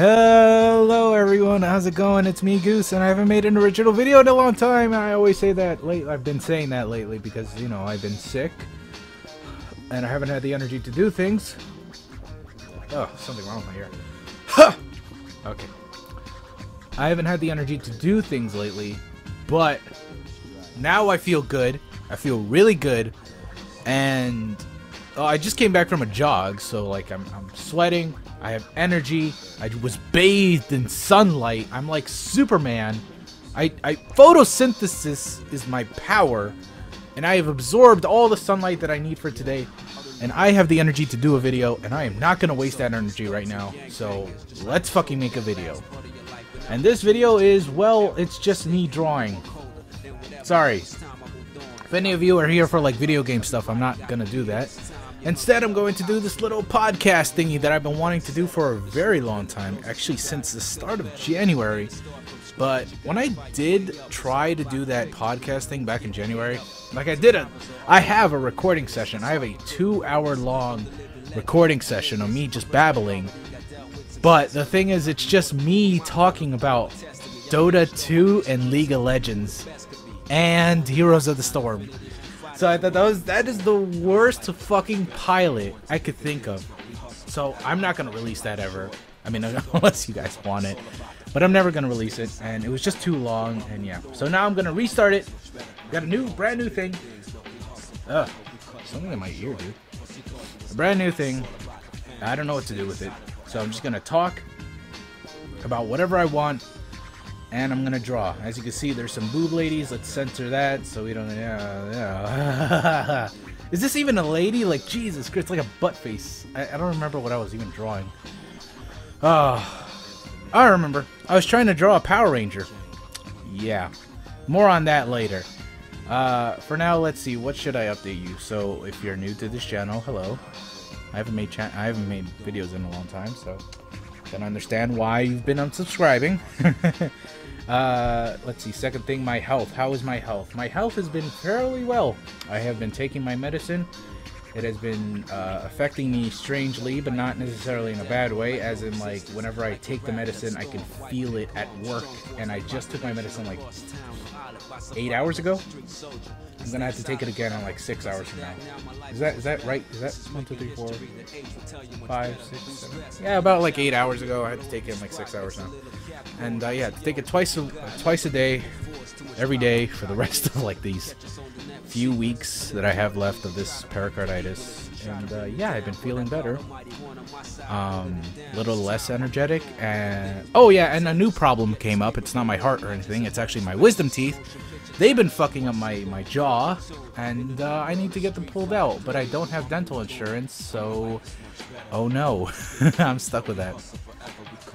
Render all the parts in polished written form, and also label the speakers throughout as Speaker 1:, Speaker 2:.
Speaker 1: Hello everyone, how's it going? It's me, Goose, and I haven't made an original video in a long time. I always say that I've been saying that lately because, you know, I've been sick and I haven't had the energy to do things. Oh, something wrong with my ear. Huh! Okay. I haven't had the energy to do things lately, but now I feel good. I feel really good, and I just came back from a jog, so like I'm sweating. I have energy. I was bathed in sunlight. I'm like Superman. Photosynthesis is my power, and I have absorbed all the sunlight that I need for today, and I have the energy to do a video, and I am not gonna waste that energy right now. So let's fucking make a video. And this video is, well, it's just me drawing. Sorry. If any of you are here for like video game stuff, I'm not gonna do that. Instead, I'm going to do this little podcast thingy that I've been wanting to do for a very long time, actually since the start of January. But when I did try to do that podcast thing back in January, like I have a recording session. I have a 2-hour long recording session of me just babbling. But the thing is, it's just me talking about Dota 2 and League of Legends and Heroes of the Storm. So I thought that is the worst fucking pilot I could think of. So I'm not gonna release that ever. I mean, unless you guys want it. But I'm never gonna release it, and it was just too long, and yeah. So now I'm gonna restart it. Got a brand new thing. Ugh, something in my ear, dude. A brand new thing. I don't know what to do with it. So I'm just gonna talk about whatever I want. And I'm gonna draw. As you can see, there's some boob ladies. Let's censor that so we don't. Yeah. Is this even a lady? Like, Jesus Christ, it's like a butt face. I don't remember what I was even drawing. Oh, I remember. I was trying to draw a Power Ranger. Yeah, more on that later. For now, let's see. What should I update you? So, if you're new to this channel, hello. I haven't made videos in a long time, so don't understand why you've been unsubscribing. Let's see, second thing, my health. How is my health? My health has been fairly well. I have been taking my medicine. It has been affecting me strangely, but not necessarily in a bad way, as in, like, whenever I take the medicine, I can feel it at work, and I just took my medicine, like, 8 hours ago. I'm gonna have to take it again in, like, 6 hours from now. Is that right? Is that 1, 2, 3, 4, 5, 6, 7? Yeah, about, like, 8 hours ago. I had to take it in, like, 6 hours now. And, yeah, to take it twice a day, every day, for the rest of, like, these few weeks that I have left of this pericarditis. And yeah, I've been feeling better, a little less energetic, and oh yeah, and a new problem came up. It's not my heart or anything, it's actually my wisdom teeth. They've been fucking up my jaw, and I need to get them pulled out, but I don't have dental insurance, so oh no. I'm stuck with that.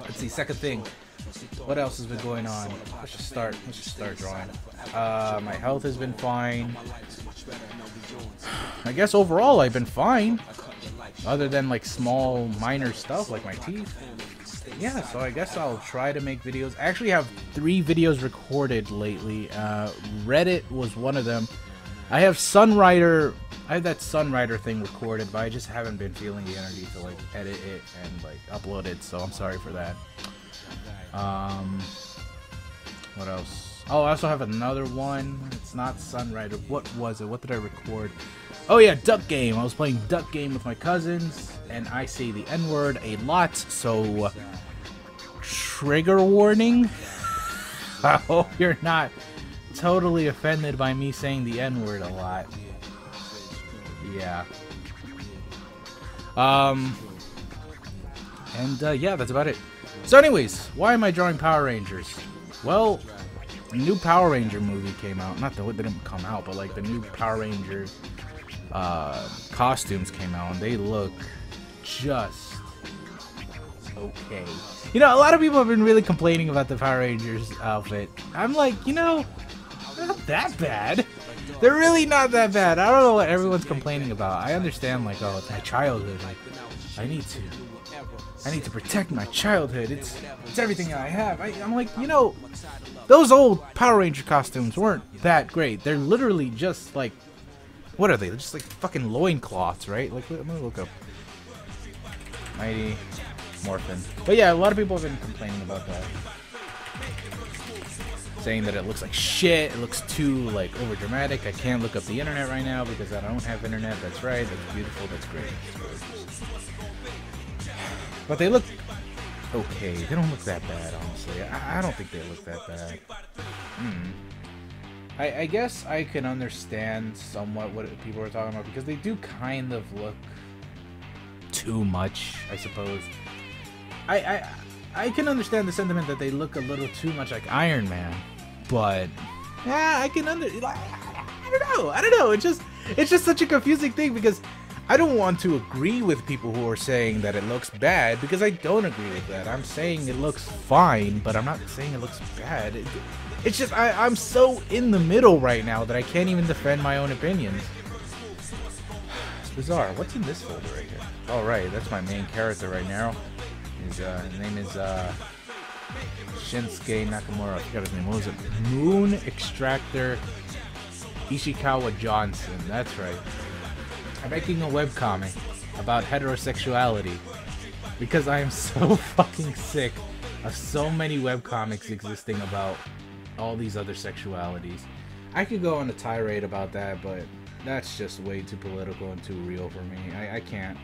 Speaker 1: Let's see, second thing, what else has been going on? Let's just start drawing. My health has been fine. I guess overall I've been fine, other than like small minor stuff like my teeth. Yeah, so I guess I'll try to make videos. I actually have 3 videos recorded lately. Reddit was one of them. I have that Sunrider thing recorded, but I just haven't been feeling the energy to like edit it and like upload it, so I'm sorry for that. What else? Oh, I also have another one. It's not Sunrider. What was it? What did I record? Oh yeah, Duck Game. I was playing Duck Game with my cousins, and I say the N-word a lot, so trigger warning. I hope you're not totally offended by me saying the N-word a lot. Yeah. Yeah, that's about it. So anyways, why am I drawing Power Rangers? Well, a new Power Ranger movie came out. Not that it didn't come out, but like the new Power Ranger costumes came out, and they look just okay. You know, a lot of people have been really complaining about the Power Rangers outfit. I'm like, you know, they're not that bad. They're really not that bad. I don't know what everyone's complaining about. I understand, like, oh, it's my childhood. Like, I need to protect my childhood. It's everything I have. I'm like, you know, those old Power Ranger costumes weren't that great. They're literally just like, what are they? They're just like fucking loincloths, right? Like, I'm gonna look up. Mighty Morphin. But yeah, a lot of people have been complaining about that. Saying that it looks like shit, it looks too, like, over dramatic. I can't look up the internet right now because I don't have internet. That's right, that's beautiful, that's great. But they look okay. They don't look that bad, honestly. I don't think they look that bad. I guess I can understand somewhat what people are talking about because they do kind of look too much, I suppose. I can understand the sentiment that they look a little too much like Iron Man, but yeah, I don't know. It's just such a confusing thing because I don't want to agree with people who are saying that it looks bad because I don't agree with that. I'm saying it looks fine, but I'm not saying it looks bad. It's just I'm so in the middle right now that I can't even defend my own opinions. It's bizarre. What's in this folder right here? Oh, right, that's my main character right now. His name is Shinsuke Nakamura. I forgot his name. What was it? Moon Extractor Ishikawa Johnson. That's right. I'm making a webcomic about heterosexuality because I am so fucking sick of so many webcomics existing about all these other sexualities. I could go on a tirade about that, but that's just way too political and too real for me. I can't.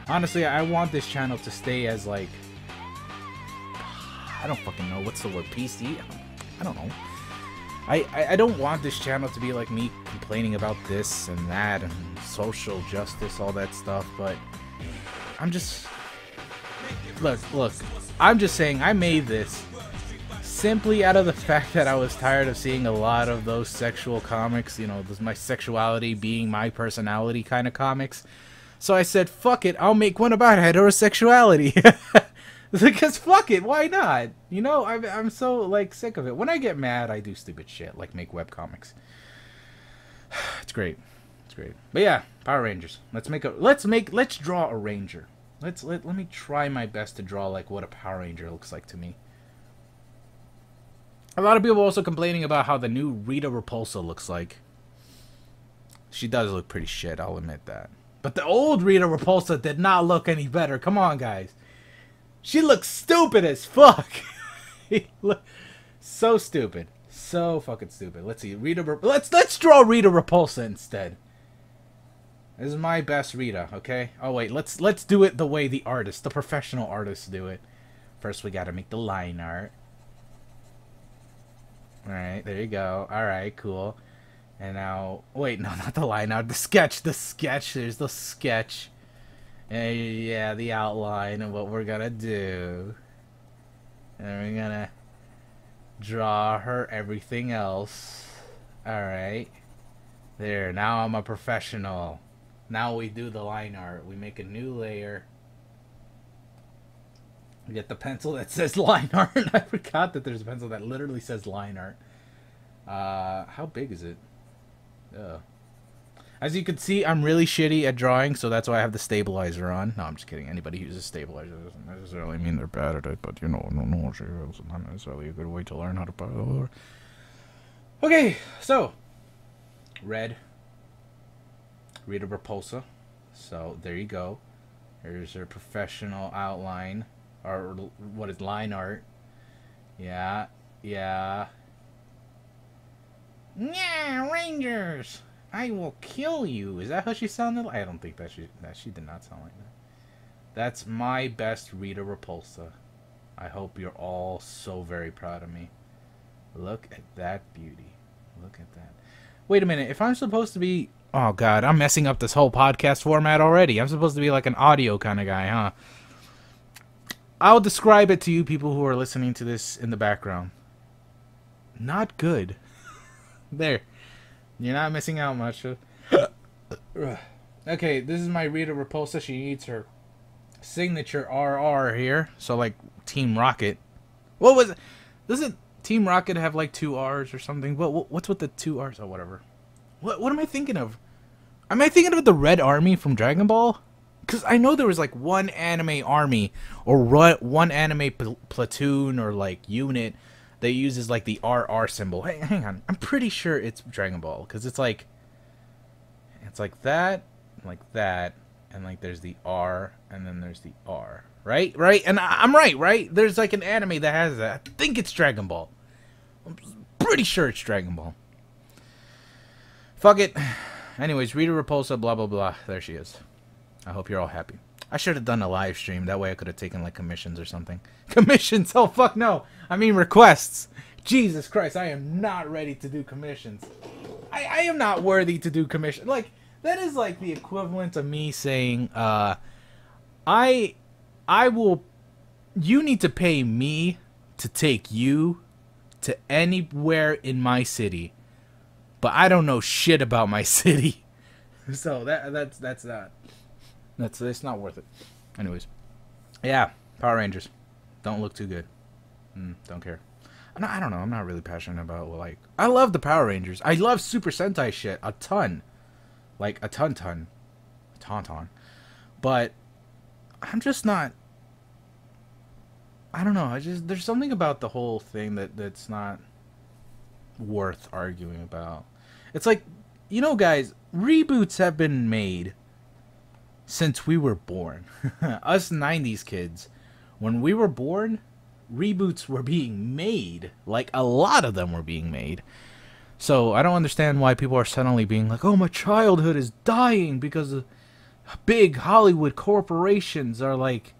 Speaker 1: Honestly, I want this channel to stay as, like, I don't fucking know. What's the word? PC? I don't know. I don't want this channel to be like me complaining about this and that and social justice, all that stuff, but I'm just... Look, I'm just saying I made this simply out of the fact that I was tired of seeing a lot of those sexual comics, you know, my sexuality being my personality kind of comics. So I said, fuck it, I'll make one about heterosexuality. Because fuck it, why not? You know, I'm so, like, sick of it. When I get mad, I do stupid shit, like make webcomics. It's great. It's great. But yeah, Power Rangers. Let's draw a Ranger. Let me try my best to draw, like, what a Power Ranger looks like to me. A lot of people are also complaining about how the new Rita Repulsa looks like. She does look pretty shit, I'll admit that. But the old Rita Repulsa did not look any better. Come on, guys. She looks stupid as fuck. So stupid. So fucking stupid. Let's see. Let's draw Rita Repulsa instead. This is my best Rita, okay? Oh wait, let's do it the way the professional artists do it. First we gotta make the line art. Alright, there you go. Alright, cool. And now, wait, no, not the line art. The sketch. There's the sketch. Yeah, the outline of what we're gonna do. And we're gonna draw her everything else. Alright. There, now I'm a professional. Now we do the line art. We make a new layer. We get the pencil that says line art. I forgot that there's a pencil that literally says line art. How big is it? As you can see, I'm really shitty at drawing, so that's why I have the stabilizer on. No, I'm just kidding. Anybody who uses stabilizer doesn't necessarily mean they're bad at it, but you know, no, it's not necessarily a good way to learn how to... Okay, so red Rita Repulsa. So there you go. Here's her professional outline, or what is line art? Yeah. Yeah, Rangers! I will kill you. Is that how she sounded? I don't think that she did not sound like that. That's my best Rita Repulsa. I hope you're all so very proud of me. Look at that beauty. Look at that. Wait a minute. If I'm supposed to be... Oh, God. I'm messing up this whole podcast format already. I'm supposed to be like an audio kind of guy, huh? I'll describe it to you people who are listening to this in the background. Not good. There. You're not missing out much. Okay, this is my Rita Repulsa. She needs her signature RR here. So, like, Team Rocket. What was it? Doesn't Team Rocket have, like, 2 R's or something? What's with the 2 R's? Oh, whatever. What am I thinking of? Am I thinking of the Red Army from Dragon Ball? Because I know there was, like, one anime army or one anime platoon or, like, unit that uses, like, the RR symbol. Hey, hang on. I'm pretty sure it's Dragon Ball. Because it's like that, and like there's the R, and then there's the R. Right? Right? And I'm right, right? There's like an anime that has that. I think it's Dragon Ball. I'm pretty sure it's Dragon Ball. Fuck it. Anyways, Rita Repulsa, blah, blah, blah. There she is. I hope you're all happy. I should have done a live stream. That way I could have taken, like, commissions or something. Commissions? Oh, fuck no. I mean requests. Jesus Christ, I am not ready to do commissions. I am not worthy to do commissions. Like, that is, like, the equivalent of me saying, I will... You need to pay me to take you to anywhere in my city. But I don't know shit about my city. So that's not. It's not worth it. Anyways. Yeah, Power Rangers. Don't look too good. Don't care. I don't know. I'm not really passionate about, like... I love the Power Rangers. I love Super Sentai shit a ton. Like, a ton. A tauntaun. But I'm just not... I don't know. There's something about the whole thing that's not worth arguing about. It's like, you know, guys, reboots have been made since we were born. Us 90s kids, when we were born, reboots were being made. Like, a lot of them were being made. So I don't understand why people are suddenly being like, oh, my childhood is dying because big Hollywood corporations are, like,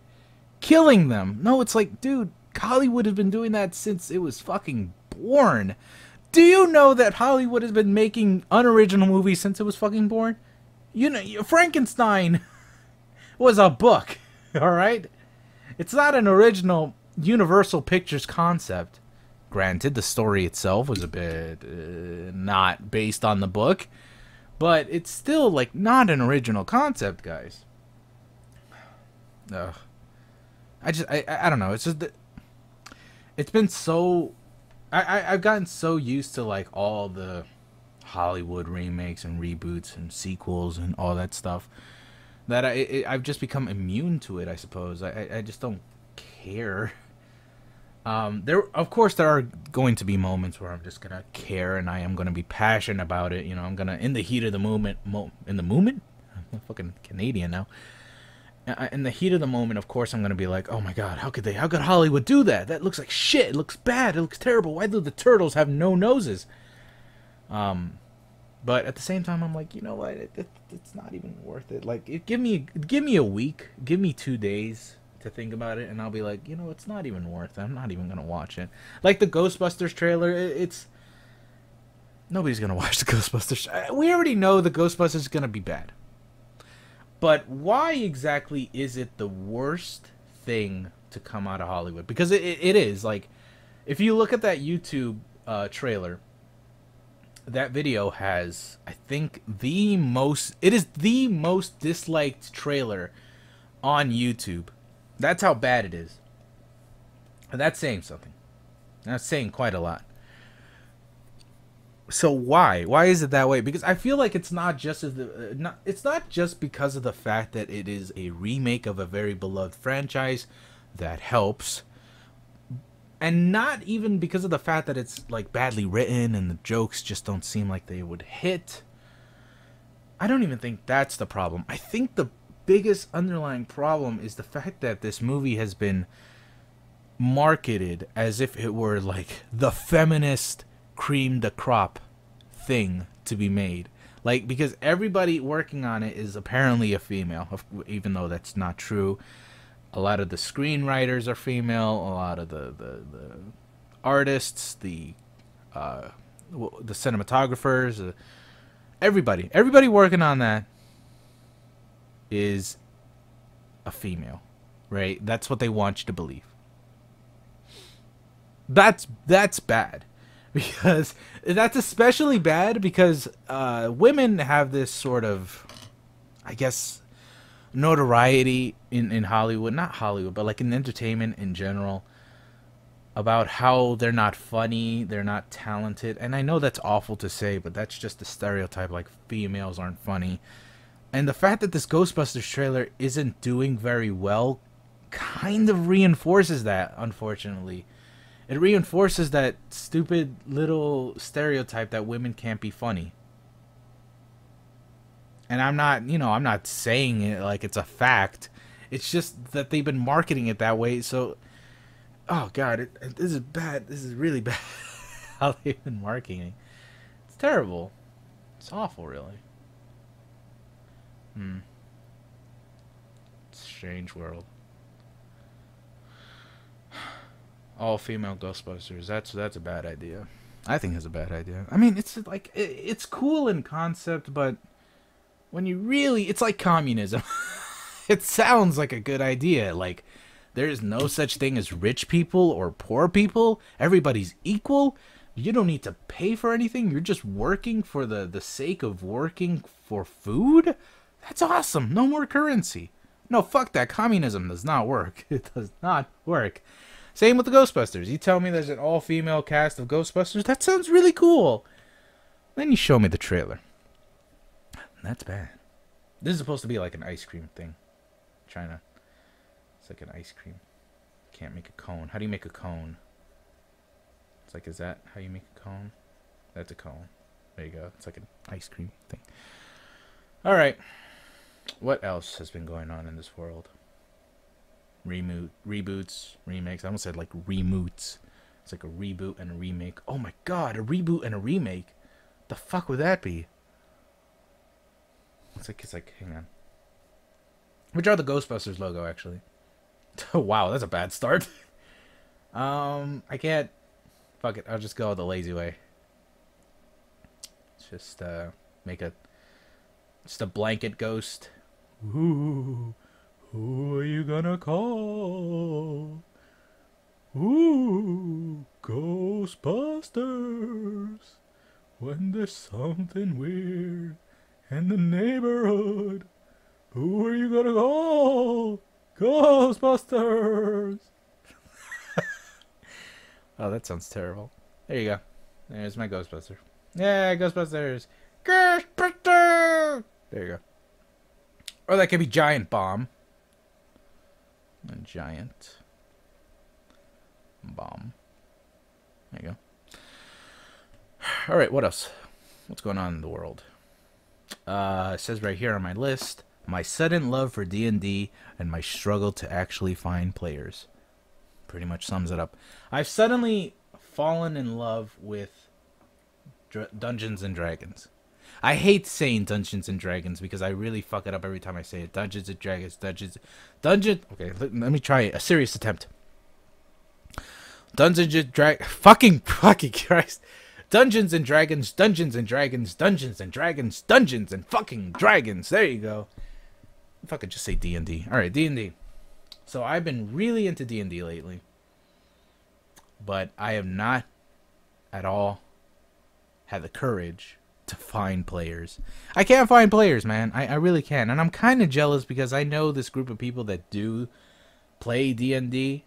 Speaker 1: killing them. No, it's like, dude, Hollywood has been doing that since it was fucking born. Do you know that Hollywood has been making unoriginal movies since it was fucking born? You know, Frankenstein was a book, alright? It's not an original Universal Pictures concept. Granted, the story itself was a bit not based on the book, but it's still, like, not an original concept, guys. Ugh. I don't know. It's just that it's been so... I've gotten so used to, like, all the Hollywood remakes and reboots and sequels and all that stuff that I've just become immune to it, I suppose. I just don't care. Of course, there are going to be moments where I'm just going to care and I am going to be passionate about it. You know, I'm going to, in the heat of the moment, in the moment? I'm fucking Canadian now. In the heat of the moment, of course, I'm going to be like, oh my god, how could Hollywood do that? That looks like shit. It looks bad. It looks terrible. Why do the turtles have no noses? But at the same time, I'm like, you know what? It's not even worth it. Like, give me a week. Give me 2 days to think about it, and I'll be like, you know, it's not even worth it. I'm not even going to watch it. Like the Ghostbusters trailer, it's... Nobody's going to watch the Ghostbusters. We already know the Ghostbusters is going to be bad. But why exactly is it the worst thing to come out of Hollywood? Because it is. Like, if you look at that YouTube trailer, that video has, I think, it is the most disliked trailer on YouTube. That's how bad it is. And that's saying something. That's saying quite a lot. So why? Why is it that way? Because I feel like it's not just it's not just because of the fact that it is a remake of a very beloved franchise that helps, and not even because of the fact that it's like badly written and the jokes just don't seem like they would hit. I don't even think that's the problem. I think the biggest underlying problem is the fact that this movie has been marketed as if it were like the feminist cream de crop thing to be made. Like, because everybody working on it is apparently a female, even though that's not true. A lot of the screenwriters are female, a lot of the artists, the cinematographers, everybody working on that is a female, right? That's what they want you to believe. That's bad. Because that's especially bad because women have this sort of, I guess, notoriety in Hollywood, not Hollywood, but like in entertainment in general, about how they're not funny, they're not talented. And I know that's awful to say, but that's just the stereotype, like females aren't funny. And the fact that this Ghostbusters trailer isn't doing very well kind of reinforces that, unfortunately. It reinforces that stupid little stereotype that women can't be funny. And I'm not, you know, I'm not saying it like it's a fact. It's just that they've been marketing it that way. So, oh god, this is bad. This is really bad. How they've been marketing it. It's terrible. It's awful, really. Strange world. All female Ghostbusters. That's a bad idea. I think it's a bad idea. I mean, it's like it's cool in concept, but when you really, it's like communism. It sounds like a good idea. Like there's no such thing as rich people or poor people. Everybody's equal. You don't need to pay for anything. You're just working for the sake of working for food. That's awesome. No more currency. No, fuck that. Communism does not work. It does not work. Same with the Ghostbusters. You tell me there's an all-female cast of Ghostbusters. That sounds really cool. Then you show me the trailer. That's bad. This is supposed to be like an ice cream thing. China. It's like an ice cream. Can't make a cone. How do you make a cone? It's like, is that how you make a cone? That's a cone. There you go. It's like an ice cream thing. Alright. What else has been going on in this world? Reboots, remakes. I almost said like remoots. It's like a reboot and a remake. Oh my god, a reboot and a remake. The fuck would that be? It's like, hang on. We draw the Ghostbusters logo, actually. Wow, that's a bad start. I can't. Fuck it, I'll just go the lazy way. Just make just a blanket ghost. Ooh. Who are you gonna call? Ooh, Ghostbusters. When there's something weird in the neighborhood, who are you gonna call? Ghostbusters. Oh, that sounds terrible. There you go. There's my Ghostbuster. Yeah, Ghostbusters. Ghostbusters. There you go. Or that could be Giant Bomb. A giant bomb. There you go. Alright, what else? What's going on in the world? It says right here on my list, my sudden love for D&D and my struggle to actually find players. Pretty much sums it up. I've suddenly fallen in love with Dungeons and Dragons. I hate saying Dungeons and Dragons because I really fuck it up every time I say it. Dungeons and Dragons, Okay, let me try it. A serious attempt. Dungeons and fucking Christ. Dungeons and Dragons, Dungeons and Dragons, Dungeons and Dragons, Dungeons and fucking Dragons. There you go. Fucking just say D&D. All right, D&D. So I've been really into D&D lately, but I have not at all had the courage to find players. I can't find players, man. I really can't. And I'm kind of jealous because I know this group of people that do play D&D,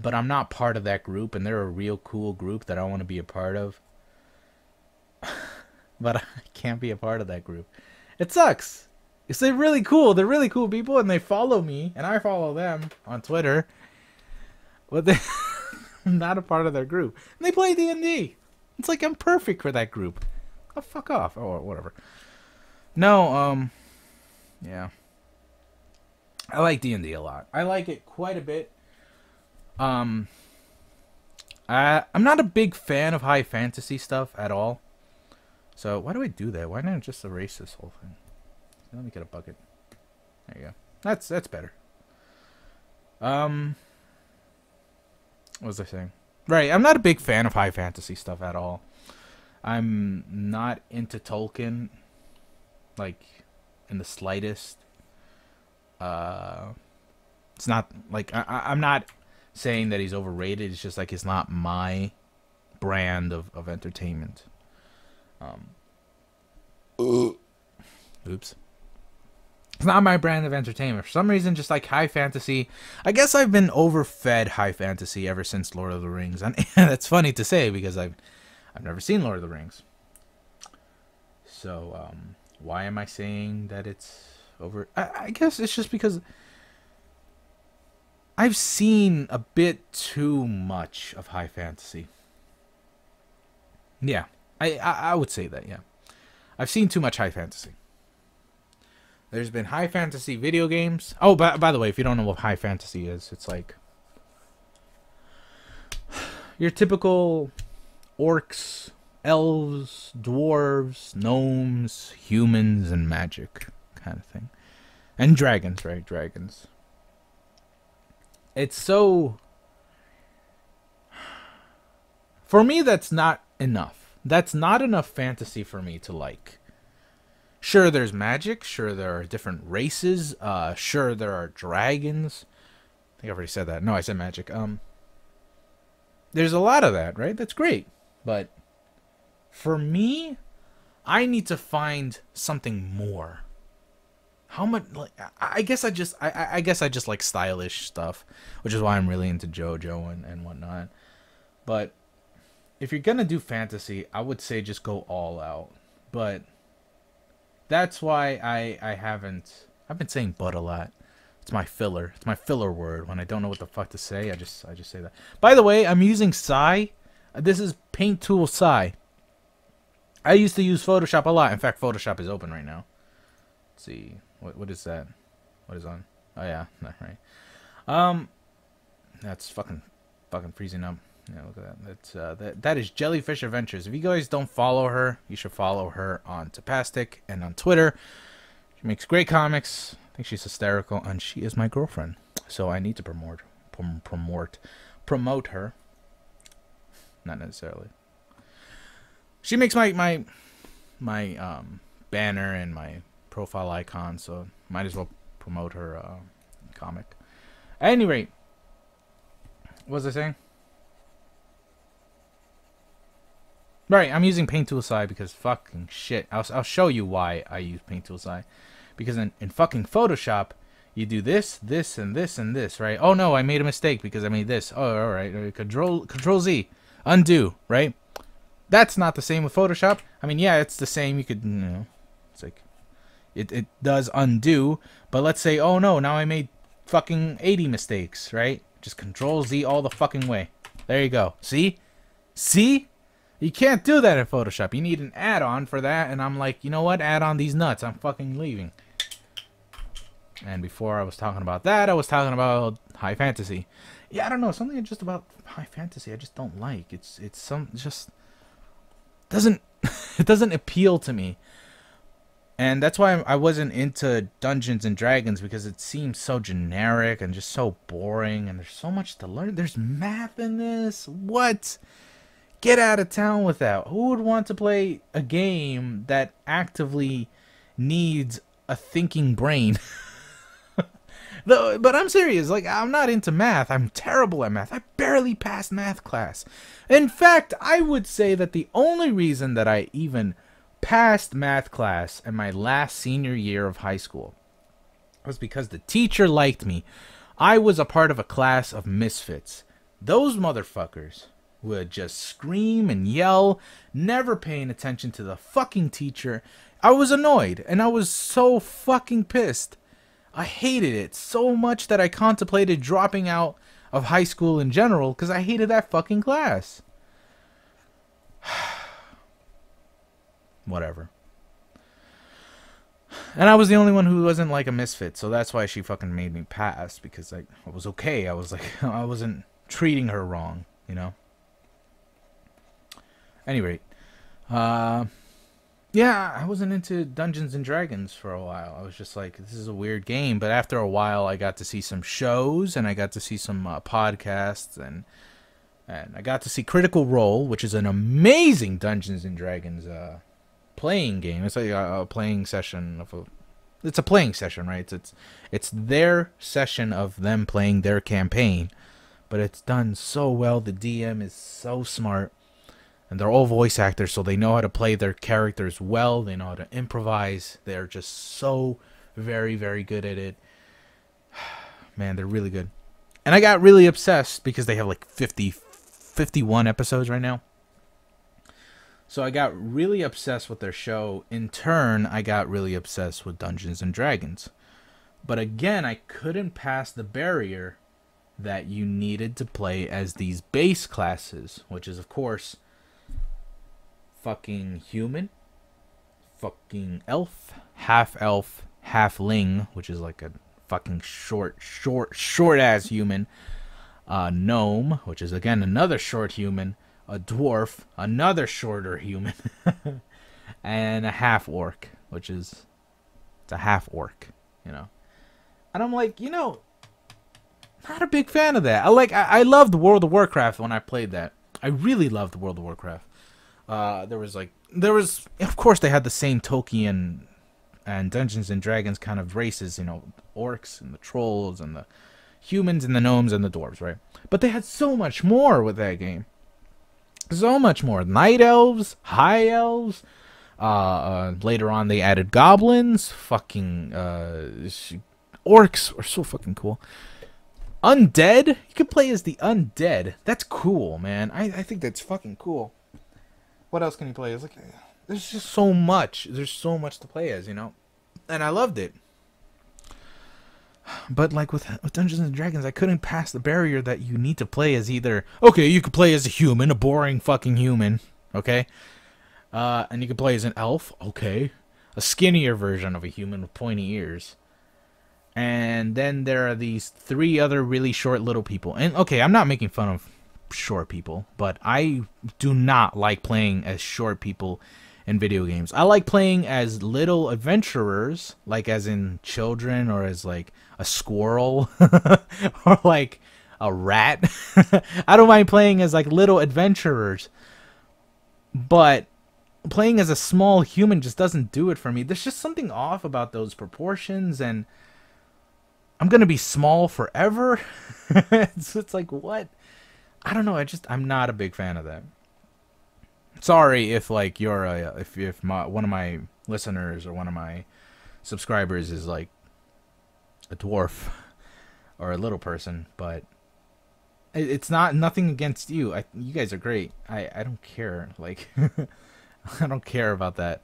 Speaker 1: but I'm not part of that group, and they're a real cool group that I want to be a part of. But I can't be a part of that group. It sucks. Because they're really cool. They're really cool people, and they follow me, and I follow them on Twitter. But I'm not a part of their group. And they play D&D. It's like I'm perfect for that group. Oh, fuck off. Or whatever. No, yeah. I like D&D a lot. I like it quite a bit. I'm not a big fan of high fantasy stuff at all. So, why do I do that? Why not just erase this whole thing? Let me get a bucket. There you go. That's better. What was I saying? Right, I'm not a big fan of high fantasy stuff at all. I'm not into Tolkien, like, in the slightest. It's not, like, I'm not saying that he's overrated. It's just, like, it's not my brand of entertainment. Oops. It's not my brand of entertainment. For some reason, just like high fantasy. I guess I've been overfed high fantasy ever since Lord of the Rings. And that's funny to say because I've never seen Lord of the Rings. So, why am I saying that it's over? I guess it's just because I've seen a bit too much of high fantasy. Yeah, I would say that, yeah. I've seen too much high fantasy. There's been high fantasy video games. Oh, by the way, if you don't know what high fantasy is, it's like your typical orcs, elves, dwarves, gnomes, humans, and magic kind of thing. And dragons, right? Dragons. It's so... For me, that's not enough. That's not enough fantasy for me to like. Sure, there's magic. Sure, there are different races. Sure, there are dragons. I think I already said that. No, I said magic. There's a lot of that, right? That's great. But for me, I need to find something more. How much? Like, I guess I just like stylish stuff, which is why I'm really into JoJo and whatnot. But if you're gonna do fantasy, I would say just go all out. But that's why I've been saying "but" a lot. It's my filler. It's my filler word. When I don't know what the fuck to say, I just say that. By the way, I'm using Psy. This is Paint Tool Psy. I used to use Photoshop a lot. In fact, Photoshop is open right now. Let's see. What is that? What is on? Oh yeah, not right. That's fucking freezing up. Yeah, look at that. That is Jellyfish Adventures. If you guys don't follow her, you should follow her on Tapastic and on Twitter. She makes great comics. I think she's hysterical, and she is my girlfriend. So I need to promote her. Not necessarily. She makes my banner and my profile icon, so might as well promote her comic. At any rate, what was I saying? Right, I'm using Paint Tool Psy because fucking shit. I'll show you why I use Paint Tool Psy. Because in fucking Photoshop, you do this, this, and this, and this, right? Oh no, I made a mistake because I made this. Oh, alright. Control Z. Undo, right? That's not the same with Photoshop. I mean, yeah, it's the same. You could, you know, it's like, it does undo. But let's say, oh no, now I made fucking 80 mistakes, right? Just Control Z all the fucking way. There you go. See? See? You can't do that in Photoshop. You need an add-on for that. And I'm like, you know what? Add on these nuts. I'm fucking leaving. And before I was talking about that, I was talking about high fantasy. Yeah, I don't know. Something just about high fantasy I just don't like. It's just doesn't it doesn't appeal to me. And that's why I wasn't into Dungeons and Dragons, because it seems so generic and just so boring, and there's so much to learn. There's math in this. What? Get out of town with that. Who would want to play a game that actively needs a thinking brain? But I'm serious. Like, I'm not into math. I'm terrible at math. I barely passed math class. In fact, I would say that the only reason that I even passed math class in my last senior year of high school was because the teacher liked me. I was a part of a class of misfits. Those motherfuckers would just scream and yell, never paying attention to the fucking teacher. I was annoyed, and I was so fucking pissed. I hated it so much that I contemplated dropping out of high school in general because I hated that fucking class. Whatever. And I was the only one who wasn't like a misfit, so that's why she fucking made me pass, because I was okay. I was like, I wasn't treating her wrong, you know? Anyway, yeah, I wasn't into Dungeons and Dragons for a while. I was just like, this is a weird game. But after a while, I got to see some shows, and I got to see some podcasts, and I got to see Critical Role, which is an amazing Dungeons and Dragons playing game. It's like a playing session of it's a playing session, right? It's their session of them playing their campaign, but it's done so well. The DM is so smart. And they're all voice actors, so they know how to play their characters well. They know how to improvise. They're just so very, very good at it. Man, they're really good. And I got really obsessed because they have like 51 episodes right now. So I got really obsessed with their show. In turn, I got really obsessed with Dungeons and Dragons. But again, I couldn't pass the barrier that you needed to play as these base classes, which is, of course, fucking human, fucking elf, halfling, which is like a fucking short ass human. A gnome, which is again another short human. A dwarf, another shorter human. And a half orc, which is it's a half orc, you know. And I'm like, you know, not a big fan of that. I loved World of Warcraft when I played that. I really loved World of Warcraft. There was of course they had the same Tolkien and Dungeons and Dragons kind of races, you know, orcs and the trolls and the humans and the gnomes and the dwarves, right? But they had so much more with that game. So much more. Night elves, high elves. Later on they added goblins. Fucking orcs are so fucking cool. Undead? You could play as the undead. That's cool, man. I think that's fucking cool. What else can you play as? Like, there's just so much. There's so much to play as, you know? And I loved it. But like with Dungeons and Dragons, I couldn't pass the barrier that you need to play as either... Okay, you could play as a human, a boring fucking human. Okay? And you could play as an elf. Okay. A skinnier version of a human with pointy ears. And then there are these 3 other really short little people. And okay, I'm not making fun of short people, but I do not like playing as short people in video games. I like playing as little adventurers, like as in children, or as like a squirrel, or like a rat. I don't mind playing as like little adventurers, but playing as a small human just doesn't do it for me. There's just something off about those proportions, and I'm gonna be small forever. It's like, what? I don't know. I'm not a big fan of that. Sorry if like you're if one of my listeners or one of my subscribers is like a dwarf or a little person, but it's nothing against you. You guys are great. I don't care. Like I don't care about that.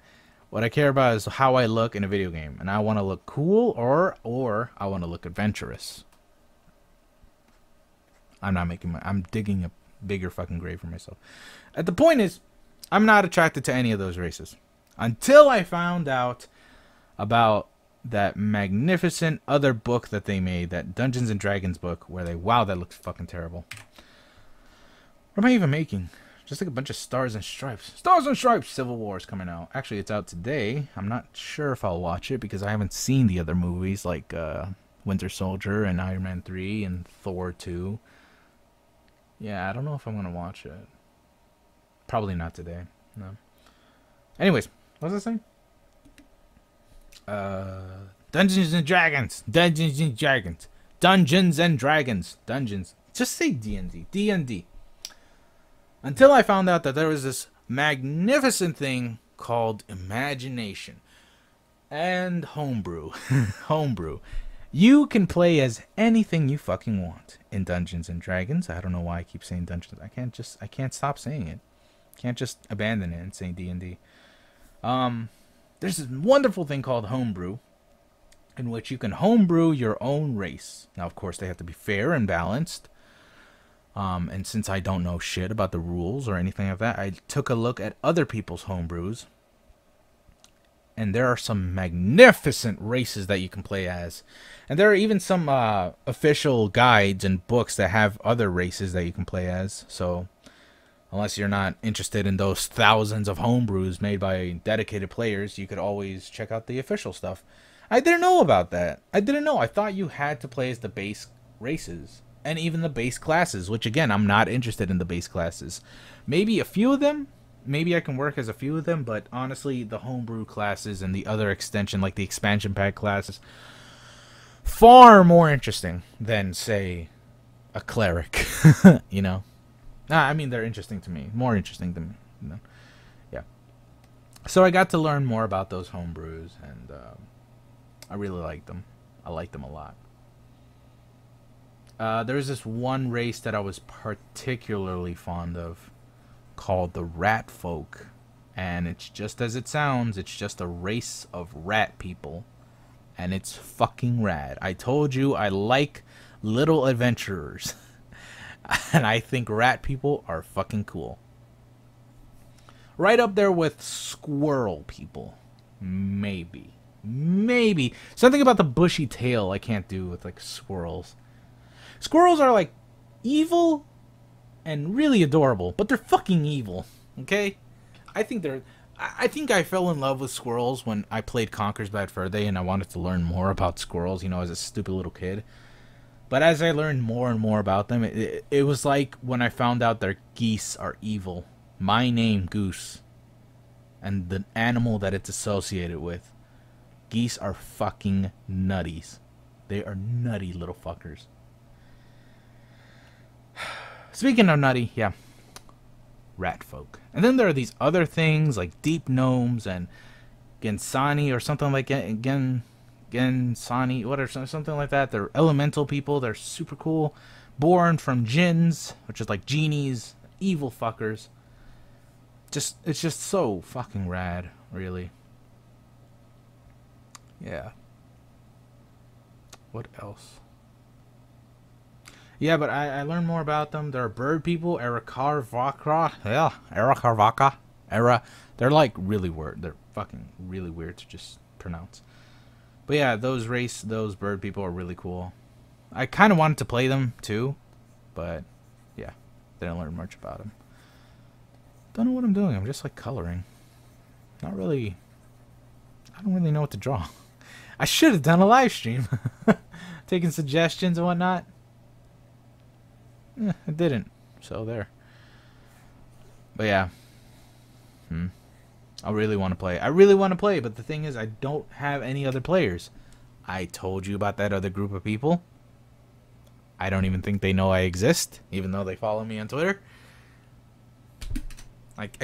Speaker 1: What I care about is how I look in a video game, and I want to look cool or I want to look adventurous. I'm digging a bigger fucking grave for myself. The point is, I'm not attracted to any of those races. Until I found out about that magnificent other book that they made, that Dungeons and Dragons book, where wow, that looks fucking terrible. What am I even making? Just like a bunch of Stars and Stripes. Stars and Stripes! Civil War is coming out. Actually, it's out today. I'm not sure if I'll watch it because I haven't seen the other movies like Winter Soldier and Iron Man 3 and Thor 2. Yeah, I don't know if I'm going to watch it. Probably not today. No. Anyways, what was I saying? Dungeons and Dragons. Dungeons and Dragons. Dungeons and Dragons. Dungeons. Just say D&D. D&D. Until I found out that there was this magnificent thing called imagination. And homebrew. Homebrew. You can play as anything you fucking want in Dungeons and Dragons. I don't know why I keep saying Dungeons. I can't stop saying it. Can't just abandon it and say D&D. There's this wonderful thing called homebrew, in which you can homebrew your own race. Now, of course, they have to be fair and balanced. And since I don't know shit about the rules or anything like that, I took a look at other people's homebrews. And there are some magnificent races that you can play as. And there are even some official guides and books that have other races that you can play as. So, unless you're not interested in those thousands of homebrews made by dedicated players, you could always check out the official stuff. I didn't know about that. I didn't know. I thought you had to play as the base races. And even the base classes, which again, I'm not interested in the base classes. Maybe a few of them. Maybe I can work as a few of them, but honestly, the homebrew classes and the other extension, like the expansion pack classes, far more interesting than, say, a cleric, you know? I mean, they're interesting to me. More interesting than me, you know? Yeah. So I got to learn more about those homebrews, and I really liked them. I liked them a lot. There's this one race that I was particularly fond of, called the Rat Folk, and it's just as it sounds. It's just a race of rat people, and it's fucking rad. I told you I like little adventurers, and I think rat people are fucking cool. Right up there with squirrel people, maybe. Maybe. Something about the bushy tail I can't do with, like, squirrels. Squirrels are, like, evil and really adorable, but they're fucking evil, okay? I think I fell in love with squirrels when I played Conker's Bad Fur Day and I wanted to learn more about squirrels, you know, as a stupid little kid. But as I learned more and more about them, it was like when I found out their geese are evil. My name, Goose, and the animal that it's associated with. Geese are fucking nutties. They are nutty little fuckers. Speaking of nutty, yeah. Rat folk. And then there are these other things like deep gnomes and Gensani or something like Gensani, something like that. They're elemental people. They're super cool. Born from jinns, which is like genies, evil fuckers. It's just so fucking rad, really. Yeah. What else? Yeah, but I learned more about them. They're bird people, Arakarvaka. Yeah, Arakarvaka. They're like really weird. They're fucking really weird to just pronounce. But yeah, those bird people are really cool. I kind of wanted to play them too, but yeah, didn't learn much about them. Don't know what I'm doing. I'm just like coloring. Not really. I don't really know what to draw. I should have done a live stream, taking suggestions and whatnot. I didn't. So there. But yeah. I really want to play. I really want to play, but the thing is, I don't have any other players. I told you about that other group of people. I don't even think they know I exist, even though they follow me on Twitter. Like,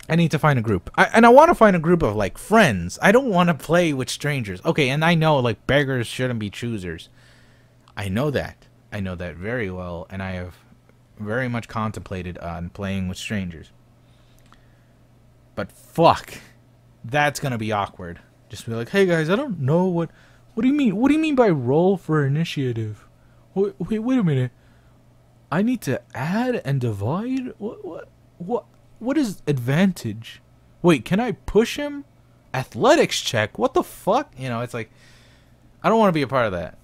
Speaker 1: I need to find a group. And I want to find a group of, like, friends. I don't want to play with strangers. Okay, and I know, like, beggars shouldn't be choosers. I know that. I know that very well, and I have very much contemplated on playing with strangers. But fuck, that's gonna be awkward. Just be like, hey guys, I don't know what do you mean? What do you mean by roll for initiative? Wait a minute. I need to add and divide? What is advantage? Wait, can I push him? Athletics check? What the fuck? You know, it's like, I don't want to be a part of that.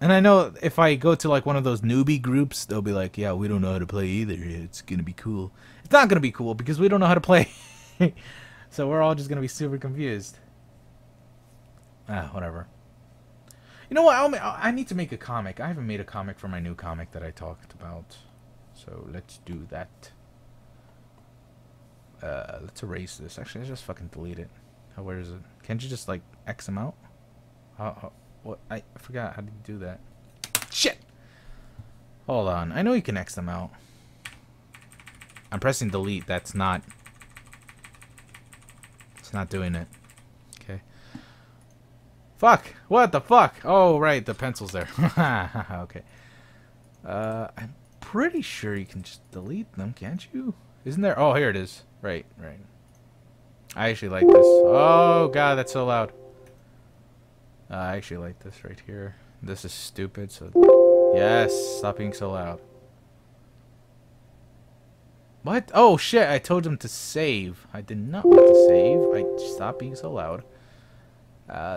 Speaker 1: And I know if I go to like one of those newbie groups, they'll be like, yeah, we don't know how to play either. It's gonna be cool. It's not gonna be cool because we don't know how to play. So we're all just gonna be super confused. Whatever. You know what? I need to make a comic. I haven't made a comic for my new comic that I talked about. So let's do that. Let's erase this. Actually, let's just fucking delete it. Where is it? Can't you just like X them out? What? I forgot how to do that. Shit! Hold on. I know you can X them out. I'm pressing delete. That's not... It's not doing it. Okay. Fuck! What the fuck? Oh, right. The pencil's there. Okay. I'm pretty sure you can just delete them, can't you? Isn't there... Oh, here it is. Right. I actually like this. Oh, God, that's so loud. I actually like this right here. This is stupid, so... Yes, stop being so loud. What? Oh, shit, I told him to save. I did not want to save. Stop being so loud.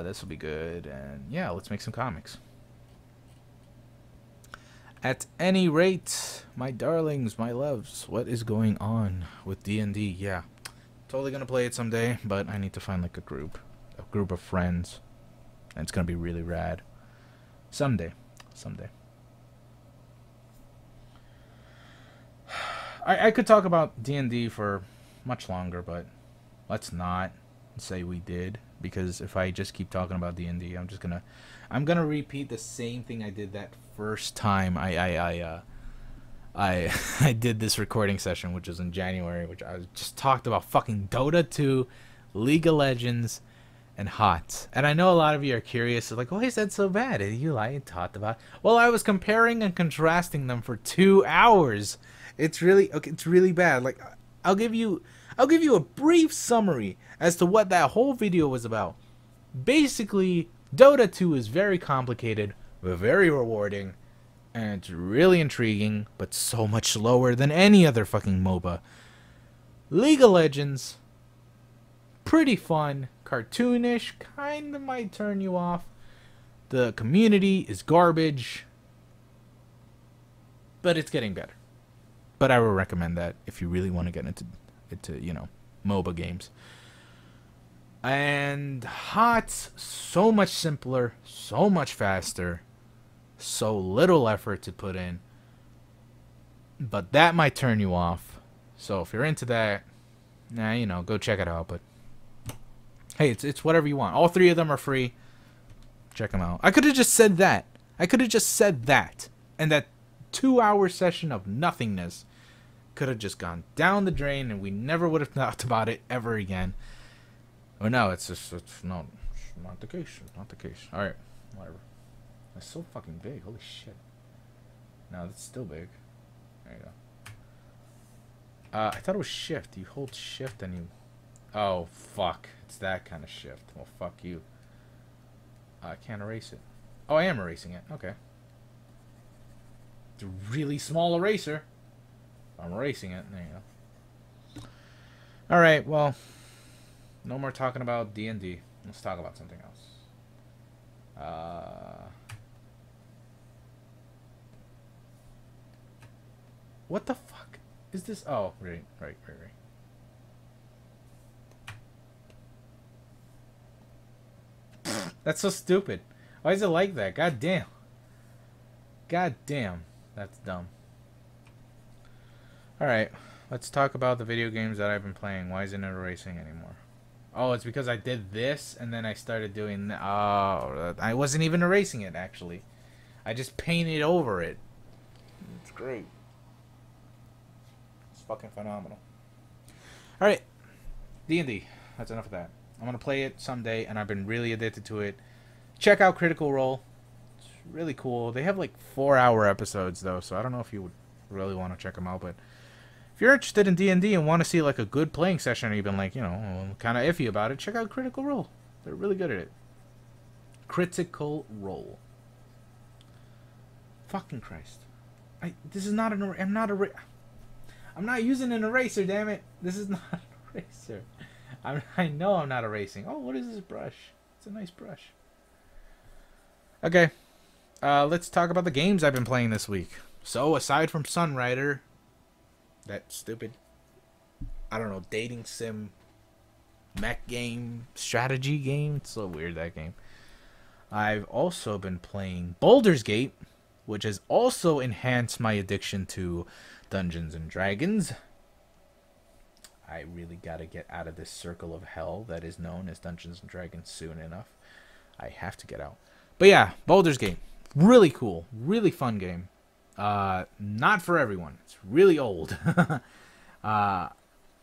Speaker 1: This will be good, and yeah, let's make some comics. At any rate, my darlings, my loves, what is going on with D&D? Yeah, totally gonna play it someday, but I need to find like a group of friends. And it's gonna be really rad. Someday. I could talk about D&D for much longer, but let's not say we did, because if I just keep talking about D&D, I'm gonna repeat the same thing I did that first time I did this recording session, which was in January, which I just talked about fucking Dota 2, League of Legends, and HOTS. And I know a lot of you are curious, like, why is that so bad? Did you talked about? Well, I was comparing and contrasting them for 2 hours. It's really okay. It's really bad. Like, I'll give you a brief summary as to what that whole video was about. Basically, Dota 2 is very complicated, but very rewarding, and it's really intriguing, but so much slower than any other fucking MOBA. League of Legends, pretty fun, cartoonish, kind of might turn you off. The community is garbage, but it's getting better. But I would recommend that if you really want to get into you know, MOBA games. And HOTS, so much simpler, so much faster, so little effort to put in. But that might turn you off. So if you're into that, nah, you know, go check it out. But hey, it's whatever you want. All three of them are free. Check them out. I could have just said that. I could have just said that. And that 2-hour session of nothingness could have just gone down the drain and we never would have talked about it ever again. Or no, it's not the case. It's not the case. Alright, whatever. It's so fucking big. Holy shit. No, that's still big. There you go. I thought it was shift. You hold shift and you... Oh, fuck. It's that kind of shift. Well, fuck you. I can't erase it. Oh, I am erasing it. Okay. It's a really small eraser. I'm erasing it. There you go. Alright, well... No more talking about D&D. Let's talk about something else. What the fuck is this? Oh, right. That's so stupid. Why is it like that? God damn. God damn. That's dumb. Alright. Let's talk about the video games that I've been playing. Why isn't it erasing anymore? Oh, it's because I did this, and then I started doing... Oh, I wasn't even erasing it, actually. I just painted over it. It's great. It's fucking phenomenal. Alright. D&D. That's enough of that. I'm going to play it someday, and I've been really addicted to it. Check out Critical Role. It's really cool. They have, like, 4-hour episodes, though, so I don't know if you would really want to check them out, but... If you're interested in D&D and want to see like a good playing session, and you've been like, you know, kind of iffy about it, check out Critical Role. They're really good at it. Critical Role. Fucking Christ! This is not an. I'm not using an eraser. Damn it! This is not an eraser. I know I'm not erasing. Oh, what is this brush? It's a nice brush. Okay. Let's talk about the games I've been playing this week. So aside from Sunrider. That stupid, I don't know, dating sim, mech game, strategy game. It's so weird, that game. I've also been playing Baldur's Gate, which has also enhanced my addiction to Dungeons and Dragons. I really gotta get out of this circle of hell that is known as Dungeons and Dragons soon enough. I have to get out. But yeah, Baldur's Gate. Really cool. Really fun game. Not for everyone. It's really old. I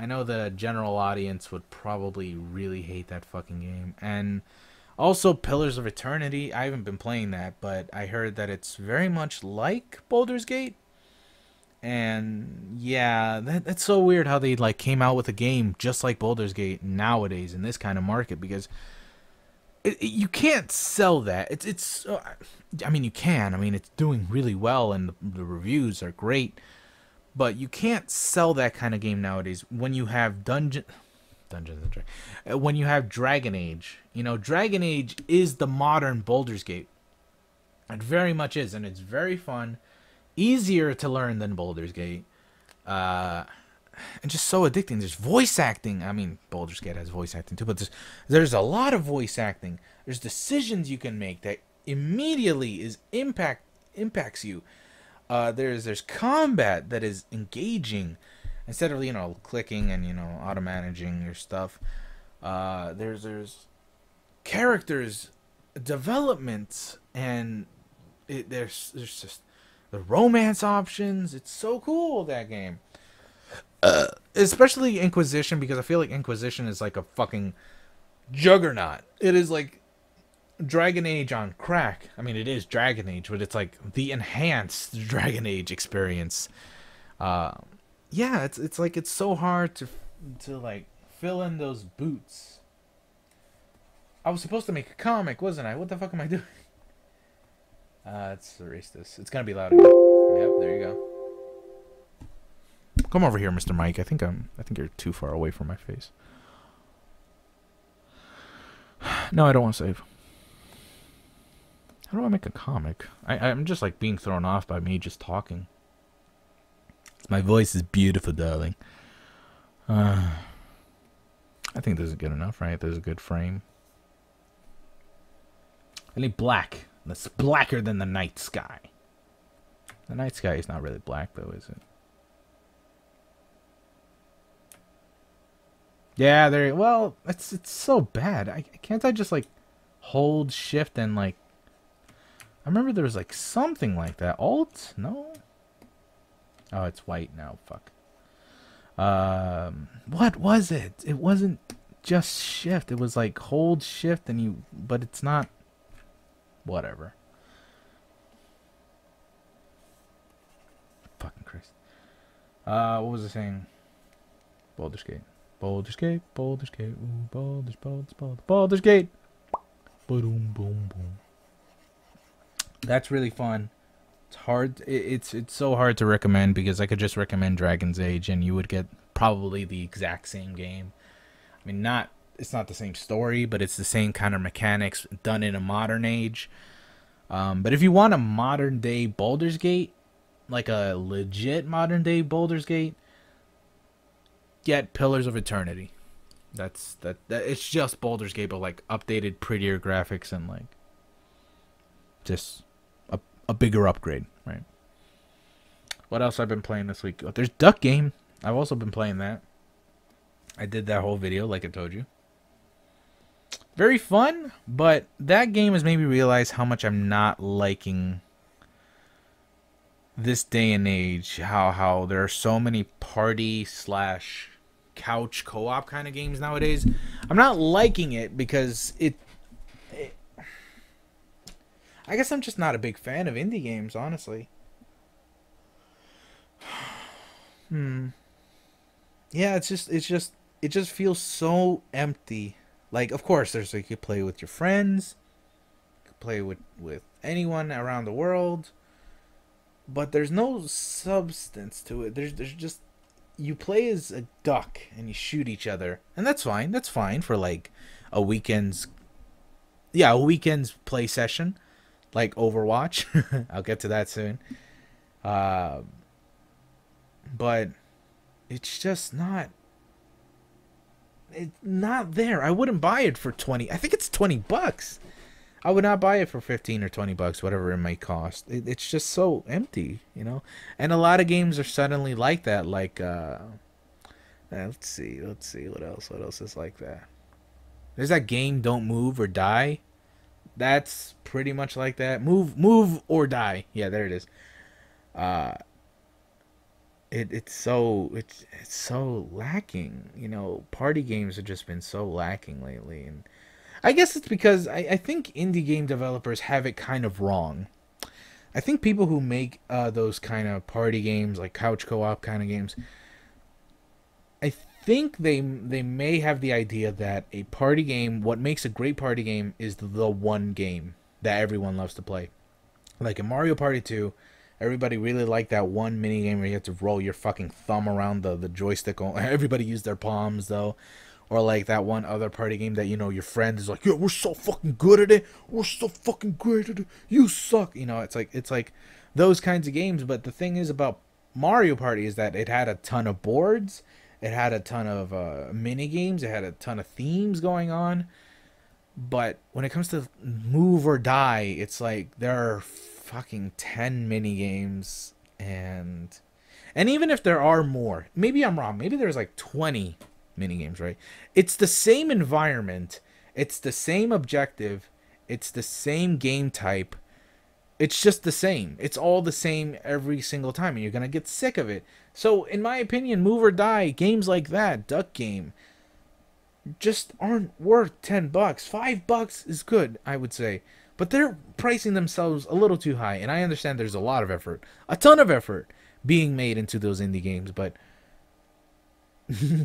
Speaker 1: know the general audience would probably really hate that fucking game. And also Pillars of Eternity. I haven't been playing that, but I heard that it's very much like Baldur's Gate. And yeah, that's so weird how they like came out with a game just like Baldur's Gate nowadays in this kind of market, because you can't sell that. It's I mean, you can. I mean, it's doing really well, and the reviews are great. But you can't sell that kind of game nowadays when you have Dungeons and Dragons. When you have Dragon Age. You know, Dragon Age is the modern Baldur's Gate. It very much is, and it's very fun. Easier to learn than Baldur's Gate. And just so addicting. There's voice acting. I mean, Baldur's Gate has voice acting too, but there's a lot of voice acting. There's decisions you can make that immediately impacts you. There's combat that is engaging instead of, you know, clicking and, you know, auto managing your stuff. There's characters development, and there's just the romance options. It's so cool, that game. Especially Inquisition, because I feel like Inquisition is like a fucking juggernaut. It is like Dragon Age on crack. I mean, it is Dragon Age, but it's like the enhanced Dragon Age experience. Yeah, it's like it's so hard to like fill in those boots. I was supposed to make a comic, wasn't I? What the fuck am I doing? Let's erase this. It's gonna be loud again. Yep, there you go. Come over here, Mr. Mike. I think you're too far away from my face. No, I don't want to save. How do I make a comic? I'm just like being thrown off by me just talking. My voice is beautiful, darling. I think this is good enough, right? There's a good frame. I need black. That's blacker than the night sky. The night sky is not really black, though, is it? Yeah, there. Well, it's so bad. Can't I just like hold shift and like? I remember there was like something like that. Alt? No. Oh, it's white now. Fuck. What was it? It wasn't just shift. It was like hold shift and you, but it's not. Whatever. Fucking Christ. What was I saying? Baldur's Gate. Baldur's Gate. Baldur's Gate. Ooh, Baldur's Gate. Boom, boom, boom. That's really fun. It's hard. It's so hard to recommend because I could just recommend Dragon's Age and you would get probably the exact same game. I mean, it's not the same story, but it's the same kind of mechanics done in a modern age. But if you want a modern day Baldur's Gate, like a legit modern day Baldur's Gate, get Pillars of Eternity. That's it's just Baldur's Gate, but like updated, prettier graphics and like just a bigger upgrade, right? What else I've been playing this week? Oh, there's Duck Game. I've also been playing that. I did that whole video, like I told you. Very fun, but that game has made me realize how much I'm not liking this day and age. How there are so many party / couch co-op kind of games nowadays. I'm not liking it because I guess I'm just not a big fan of indie games, honestly. Yeah, it just feels so empty. Like, of course, there's like you play with your friends, you can play with anyone around the world, but there's no substance to it. There's just you play as a duck and you shoot each other, and that's fine. That's fine for like a weekend's play session, like Overwatch. I'll get to that soon. But it's just not. It's not there. I wouldn't buy it for 20. I think it's $20. I would not buy it for 15 or $20, whatever it might cost. It's just so empty, you know. And a lot of games are suddenly like that. Like, let's see what else is like that. There's that game, Don't Move or Die. That's pretty much like that. Move or Die. Yeah, there it is. It's so lacking, you know. Party games have just been so lacking lately, and I guess it's because I think indie game developers have it kind of wrong. I think people who make those kind of party games, like couch co-op kind of games, I think they may have the idea that a party game, what makes a great party game is the one game that everyone loves to play. Like in Mario Party 2, everybody really liked that one mini game where you have to roll your fucking thumb around the joystick. Everybody used their palms though. Or like that one other party game that, you know, your friend is like, yeah, we're so fucking good at it. We're so fucking great at it. You suck. You know, it's like those kinds of games. But the thing is about Mario Party is that it had a ton of boards. It had a ton of mini games. It had a ton of themes going on. But when it comes to Move or Die, it's like there are fucking 10 mini games, and even if there are more, maybe I'm wrong, maybe there's like 20 mini games, right? It's the same environment, it's the same objective, it's the same game type, it's just the same, it's all the same every single time, and you're gonna get sick of it. So in my opinion, Move or Die games like that, Duck Game, just aren't worth $10. $5 is good, I would say. But they're pricing themselves a little too high. And I understand there's a lot of effort, a ton of effort being made into those indie games. But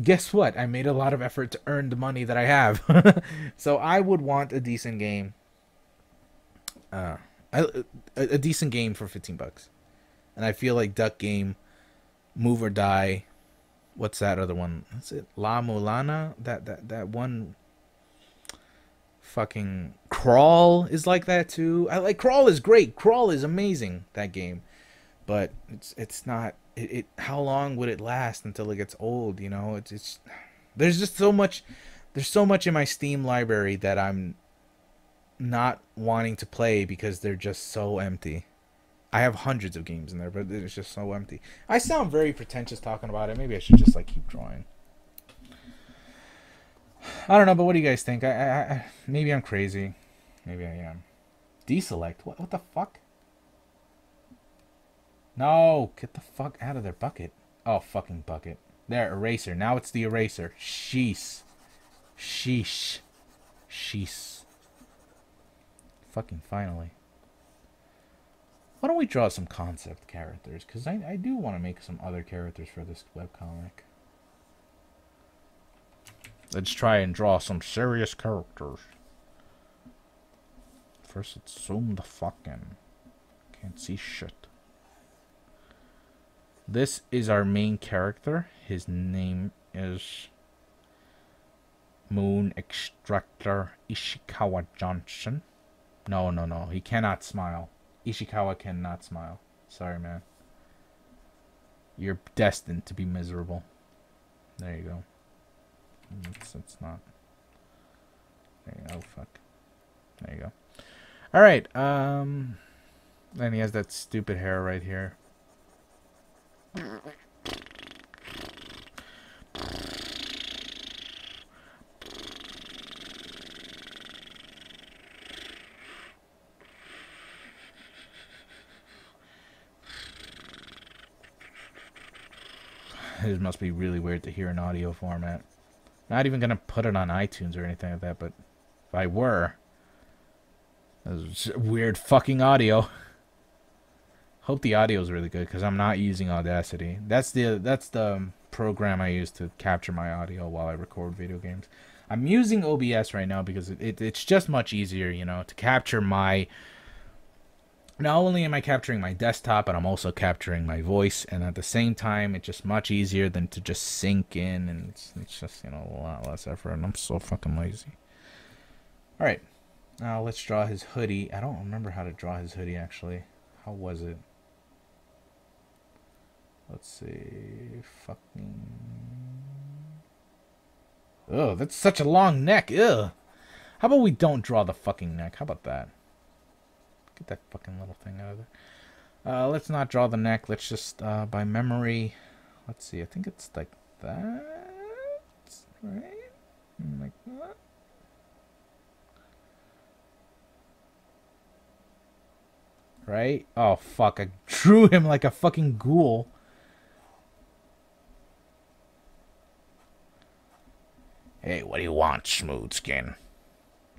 Speaker 1: guess what? I made a lot of effort to earn the money that I have. So I would want a decent game. A decent game for $15. And I feel like Duck Game, Move or Die. What's that other one? Is it La Mulana? That one. Fucking Crawl is like that too. I like Crawl is great. Crawl is amazing, that game. But it's not how long would it last until it gets old, you know? It's there's just so much in my Steam library that I'm not wanting to play because they're just so empty. I have hundreds of games in there, but it's just so empty. I sound very pretentious talking about it. Maybe I should just like keep drawing. I don't know, but what do you guys think? I maybe I'm crazy. Maybe I am. Deselect? What the fuck? No, get the fuck out of their bucket. Oh, fucking bucket. There, eraser. Now it's the eraser. Sheesh. Sheesh. Sheesh. Fucking finally. Why don't we draw some concept characters? Because I do want to make some other characters for this webcomic. Let's try and draw some serious characters. First, let's zoom the fuck in. Can't see shit. This is our main character. His name is Moon Extractor Ishikawa Johnson. No. He cannot smile. Ishikawa cannot smile. Sorry, man. You're destined to be miserable. There you go. It's not. There you go. Oh, fuck. There you go. Alright, then he has that stupid hair right here. It must be really weird to hear in audio format. Not even gonna put it on iTunes or anything like that, but if I were, that's weird fucking audio. Hope the audio is really good because I'm not using Audacity. That's the program I use to capture my audio while I record video games. I'm using OBS right now because it's just much easier, you know, to capture my. Not only am I capturing my desktop, but I'm also capturing my voice, and at the same time, it's just much easier than to just sync in, and it's just, you know, a lot less effort, and I'm so fucking lazy. Alright, now let's draw his hoodie. I don't remember how to draw his hoodie, actually. How was it? Let's see. Fucking. Oh, that's such a long neck. Ugh. How about we don't draw the fucking neck? How about that? Get that fucking little thing out of there. Let's not draw the neck. Let's just, by memory. Let's see. I think it's like that. Right? Like that. Right? Oh, fuck. I drew him like a fucking ghoul. Hey, what do you want, Smooth Skin?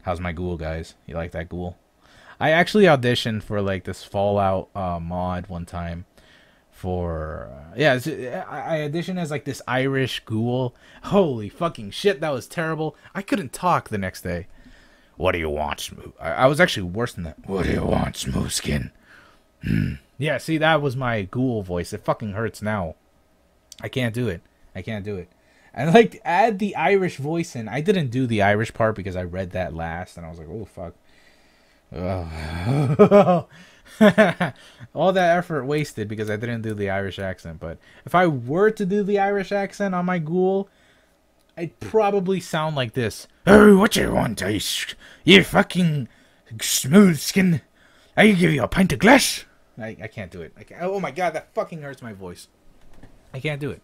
Speaker 1: How's my ghoul, guys? You like that ghoul? I actually auditioned for like this Fallout mod one time for yeah, I auditioned as like this Irish ghoul. Holy fucking shit, that was terrible. I couldn't talk the next day. What do you want, Smooth? I was actually worse than that. What do you want, Smooth Skin? Yeah, see, that was my ghoul voice. It fucking hurts now. I can't do it. I can't do it. And like add the Irish voice in. I didn't do the Irish part because I read that last and I was like, oh fuck. Oh. All that effort wasted because I didn't do the Irish accent. But if I were to do the Irish accent on my ghoul, I'd probably sound like this. Oh, what you want, Ice? You fucking Smooth Skin. I give you a pint of glass. I can't do it. I can't. Oh my god, that fucking hurts my voice. I can't do it.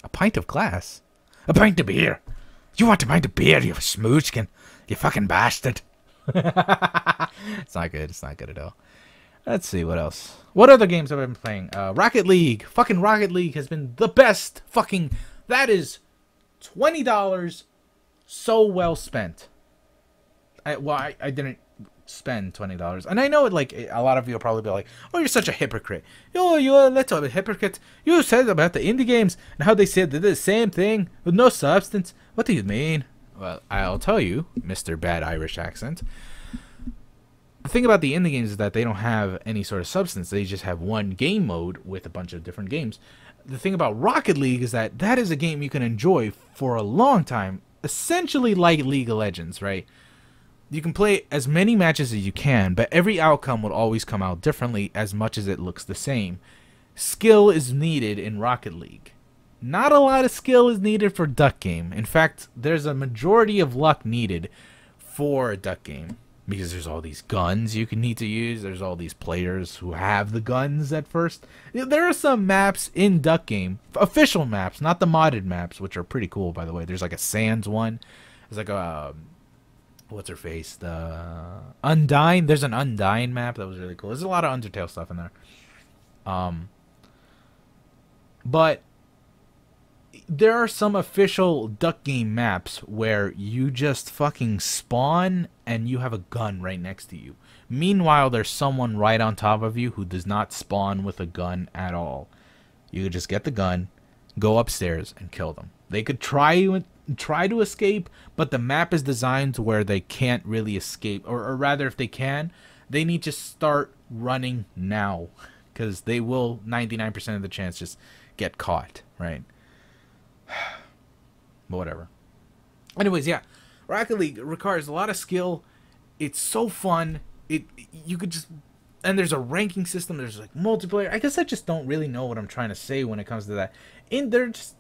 Speaker 1: A pint of glass? A pint of beer? You want a pint of beer, you Smooth Skin? You fucking bastard. It's not good. It's not good at all. Let's see what else. What other games have I been playing? Rocket League. Fucking Rocket League has been the best. Fucking. That is $20 so well spent. I didn't spend $20, and I know it. Like a lot of you will probably be like, "Oh, you're such a hypocrite. You're a little hypocrite. You said about the indie games and how they said they did the same thing with no substance. What do you mean?" Well, I'll tell you, Mr. Bad Irish Accent. The thing about the indie games is that they don't have any sort of substance. They just have one game mode with a bunch of different games. The thing about Rocket League is that that is a game you can enjoy for a long time, essentially like League of Legends, right? You can play as many matches as you can, but every outcome will always come out differently as much as it looks the same. Skill is needed in Rocket League. Not a lot of skill is needed for Duck Game. In fact, there's a majority of luck needed for a Duck Game. Because there's all these guns you can need to use. There's all these players who have the guns at first. There are some maps in Duck Game. Official maps, not the modded maps, which are pretty cool, by the way. There's like a Sands one. There's like a... what's her face? The Undyne. There's an Undyne map that was really cool. There's a lot of Undertale stuff in there. But there are some official Duck Game maps where you just fucking spawn and you have a gun right next to you. Meanwhile, there's someone right on top of you who does not spawn with a gun at all. You could just get the gun, go upstairs, and kill them. They could try to escape, but the map is designed to where they can't really escape. Or rather, if they can, they need to start running now. Because they will, 99% of the chance, just get caught, right? But whatever. Anyways, yeah. Rocket League requires a lot of skill. It's so fun. You could just... And there's a ranking system. There's like multiplayer. I guess I just don't really know what I'm trying to say when it comes to that. There's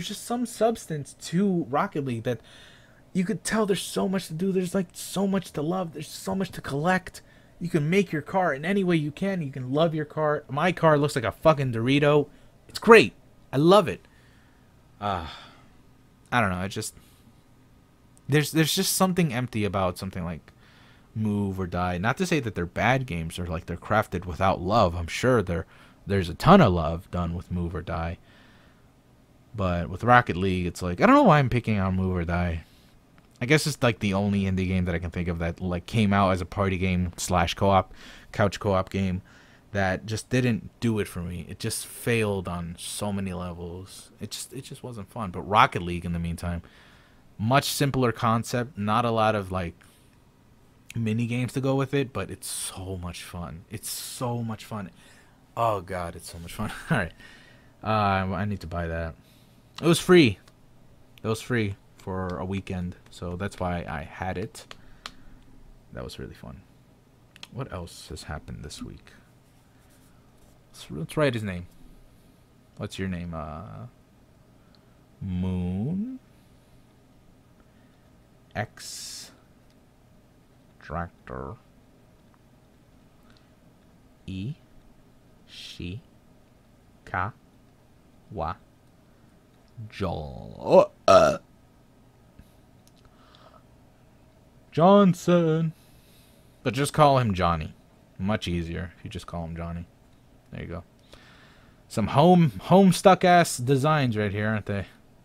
Speaker 1: just some substance to Rocket League that you could tell there's so much to do. There's like so much to love. There's so much to collect. You can make your car in any way you can. You can love your car. My car looks like a fucking Dorito. It's great. I love it. I don't know. There's just something empty about something like Move or Die. Not to say that they're bad games or like they're crafted without love. I'm sure there's a ton of love done with Move or Die. But with Rocket League, it's like, I don't know why I'm picking on Move or Die. I guess it's like the only indie game that I can think of that like came out as a party game / co-op, couch co-op game that just didn't do it for me. It just failed on so many levels. It just wasn't fun. But Rocket League, in the meantime, much simpler concept, not a lot of like mini games to go with it, but it's so much fun. It's so much fun. Oh god, it's so much fun. All right, I need to buy that. It was free. It was free for a weekend, so that's why I had it. That was really fun. What else has happened this week? Let's write his name. What's your name? Moon X Tractor E Shi Ka Wa Jo Johnson. But just call him Johnny. Much easier if you just call him Johnny. There you go. Some home stuck ass designs right here, aren't they?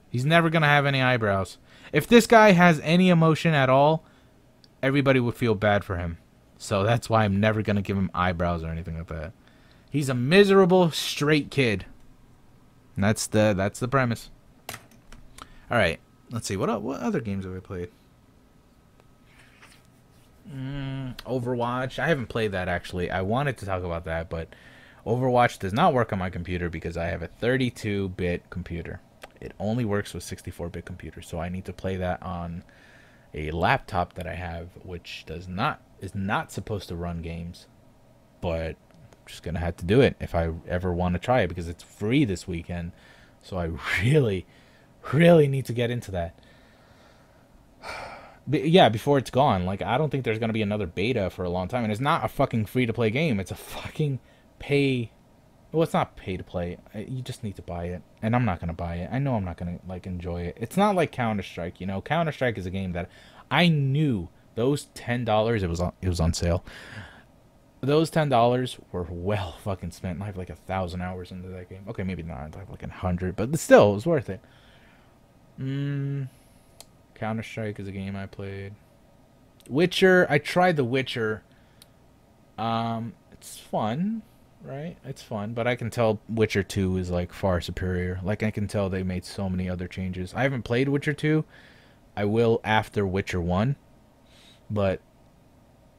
Speaker 1: He's never gonna have any eyebrows. If this guy has any emotion at all, everybody would feel bad for him. So that's why I'm never gonna give him eyebrows or anything like that. He's a miserable straight kid. And that's the premise. All right, let's see what other games have I played. Overwatch. I haven't played that actually. I wanted to talk about that, but Overwatch does not work on my computer because I have a 32-bit computer. It only works with 64-bit computers, so I need to play that on a laptop that I have, which is not supposed to run games. But I'm just gonna have to do it if I ever want to try it because it's free this weekend. So I really need to get into that. But yeah, before it's gone. Like, I don't think there's gonna be another beta for a long time, and it's not a fucking free-to-play game. It's a fucking pay. Well, it's not pay to play. You just need to buy it, and I'm not gonna buy it. I know I'm not gonna like enjoy it. It's not like Counter-Strike, you know. Counter-Strike is a game that I knew those $10. It was on sale. Those $10 were well fucking spent. I have like 1,000 hours into that game. Okay, maybe not. I have like 100, but still, it was worth it. Counter-Strike is a game I played. Witcher. I tried The Witcher. It's fun. Right? It's fun, but I can tell Witcher 2 is like far superior. Like, I can tell they made so many other changes. I haven't played Witcher 2. I will after Witcher 1. But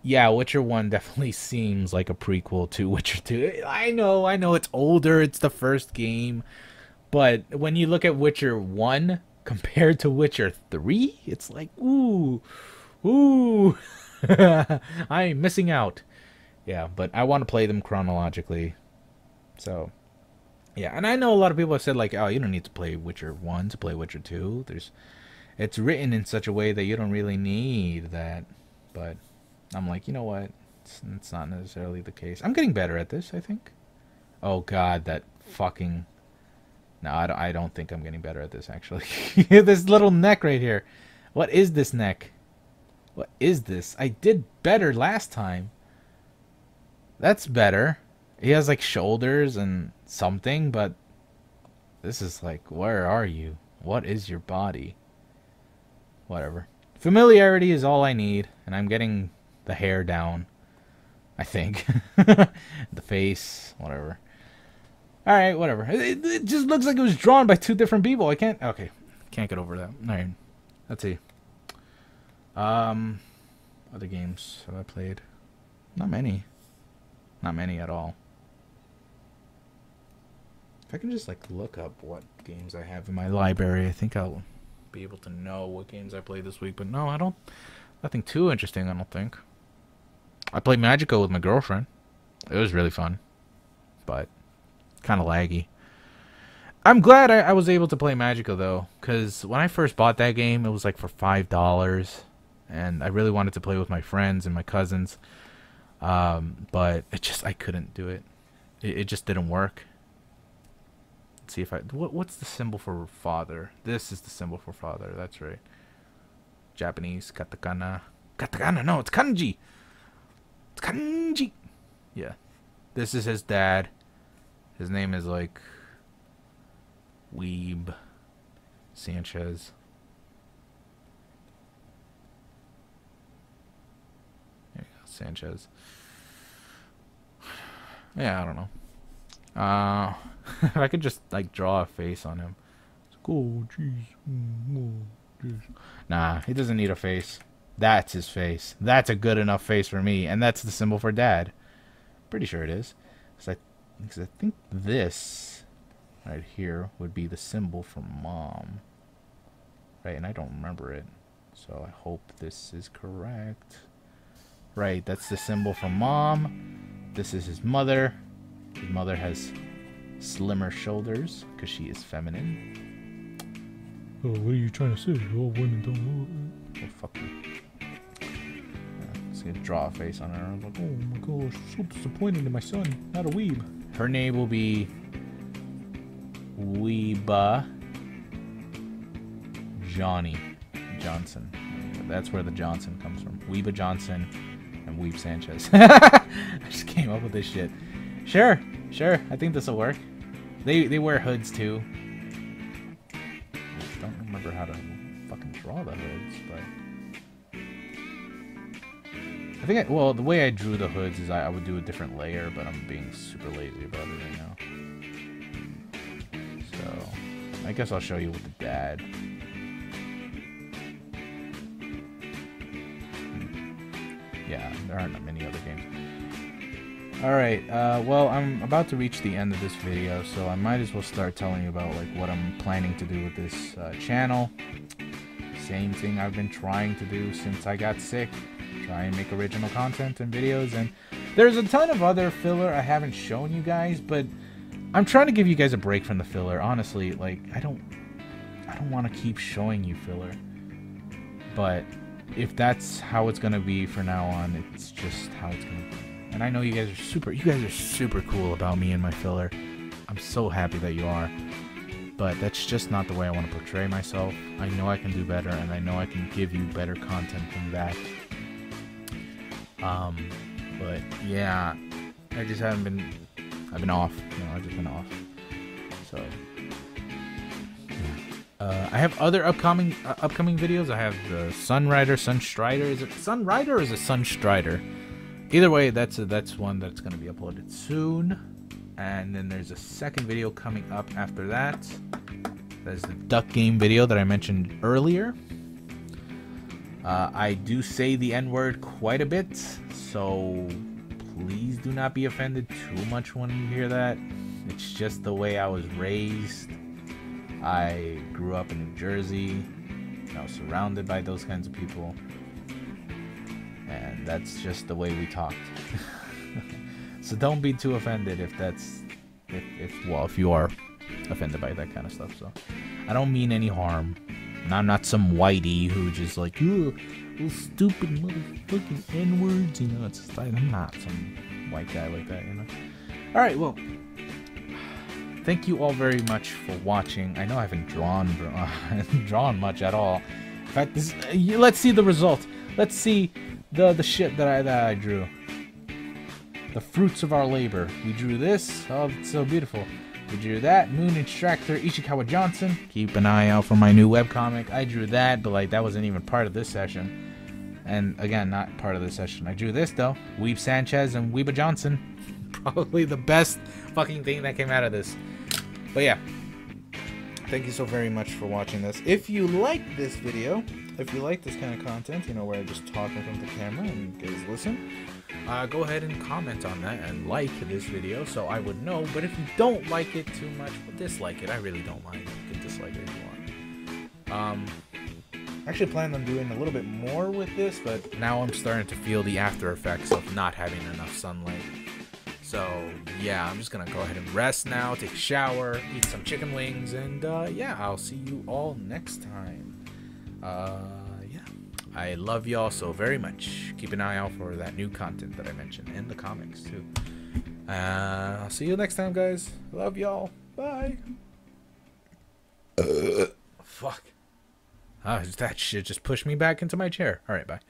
Speaker 1: yeah, Witcher 1 definitely seems like a prequel to Witcher 2. I know it's older, it's the first game. But when you look at Witcher 1 compared to Witcher 3, it's like, ooh. I'm missing out. Yeah, but I want to play them chronologically. So, yeah. And I know a lot of people have said, like, oh, you don't need to play Witcher 1 to play Witcher 2. It's written in such a way that you don't really need that. But I'm like, you know what? It's not necessarily the case. I'm getting better at this, I think. Oh, God, that fucking... No, I don't think I'm getting better at this, actually. This little neck right here. What is this neck? What is this? I did better last time. That's better. He has, like, shoulders and something, but... This is like, where are you? What is your body? Whatever. Familiarity is all I need, and I'm getting the hair down. I think. The face, whatever. Alright, whatever. It just looks like it was drawn by two different people. I can't... Okay. Can't get over that. Alright. Let's see. Other games have I played? Not many. Not many at all. If I can just, like, look up what games I have in my library, I think I'll be able to know what games I played this week. But no, I don't... Nothing too interesting, I don't think. I played Magico with my girlfriend. It was really fun. But... kind of laggy. I'm glad I was able to play Magico though, because when I first bought that game, it was like for $5, and I really wanted to play with my friends and my cousins, but I couldn't do it. It just didn't work. Let's see if what's the symbol for father? This is the symbol for father. That's right. Japanese katakana. Katakana? No, it's kanji. It's kanji. Yeah, this is his dad. His name is like Weeb Sanchez. There you go, Sanchez. Yeah, I don't know. If I could just like draw a face on him. It's like, oh, jeez. Oh, jeez. Nah, he doesn't need a face. That's his face. That's a good enough face for me, and that's the symbol for dad. Pretty sure it is. Because I think this right here would be the symbol for mom. Right, and I don't remember it. So I hope this is correct. Right, that's the symbol for mom. This is his mother. His mother has slimmer shoulders because she is feminine. Oh, what are you trying to say? All women don't... Oh, fuck you. Just gonna draw a face on her. I'm like, oh my gosh, so disappointed in my son. Not a weeb. Her name will be Weeba Johnson. That's where the Johnson comes from. Weeba Johnson and Weeb Sanchez. I just came up with this shit. Sure. I think this will work. They wear hoods too. I don't remember how to fucking draw the hoods, but I think well, the way I drew the hoods is I would do a different layer, but I'm being super lazy about it right now. So I guess I'll show you with the dad. Yeah, there aren't many other games. Alright, well, I'm about to reach the end of this video, so I might as well start telling you about like what I'm planning to do with this channel. Same thing I've been trying to do since I got sick. Try and make original content and videos, and there's a ton of other filler I haven't shown you guys, but I'm trying to give you guys a break from the filler. Honestly, like I don't want to keep showing you filler, but if that's how it's gonna be for now on, it's just how it's gonna be. And I know you guys are super cool about me and my filler. I'm so happy that you are. But that's just not the way I want to portray myself. I know I can do better, and I know I can give you better content than that. But yeah, I just haven't been. I've been off. You know, I've just been off. So I have other upcoming videos. I have the Sunstrider. Is it Sunrider or is it Sunstrider? Either way, that's one that's going to be uploaded soon. And then there's a second video coming up after that. That's the duck game video that I mentioned earlier. I do say the N-word quite a bit, so please do not be offended too much when you hear that. It's just the way I was raised. I grew up in New Jersey. I was surrounded by those kinds of people. and that's just the way we talked. So don't be too offended if that's if you are offended by that kind of stuff. So I don't mean any harm. And I'm not some whitey who just like, ugh, those stupid motherfucking N-words, you know. It's just like, I'm not some white guy like that, you know. All right, well, thank you all very much for watching. I know I haven't drawn much at all. In fact, let's see the result. Let's see the shit that I drew. The fruits of our labor. We drew this. Oh, it's so beautiful. We drew that. Moon Instructor Ishikawa Johnson. Keep an eye out for my new webcomic. I drew that, but like that wasn't even part of this session. And again, not part of this session. I drew this though. Weeb Sanchez and Weeba Johnson. Probably the best fucking thing that came out of this. But yeah. Thank you so very much for watching this. If you like this video, if you like this kind of content, you know, where I just talk in front of the camera and you guys listen, go ahead and comment on that and like this video so I would know. But if you don't like it too much, dislike it. I really don't mind. You can dislike it if you want. I actually planned on doing a little bit more with this, but now I'm starting to feel the after effects of not having enough sunlight. So yeah, I'm just gonna go ahead and rest now, take a shower, eat some chicken wings, and yeah, I'll see you all next time. Yeah, I love y'all so very much. Keep an eye out for that new content that I mentioned in the comics too. I'll see you next time, guys. Love y'all. Bye. Fuck. That shit just pushed me back into my chair. All right, bye.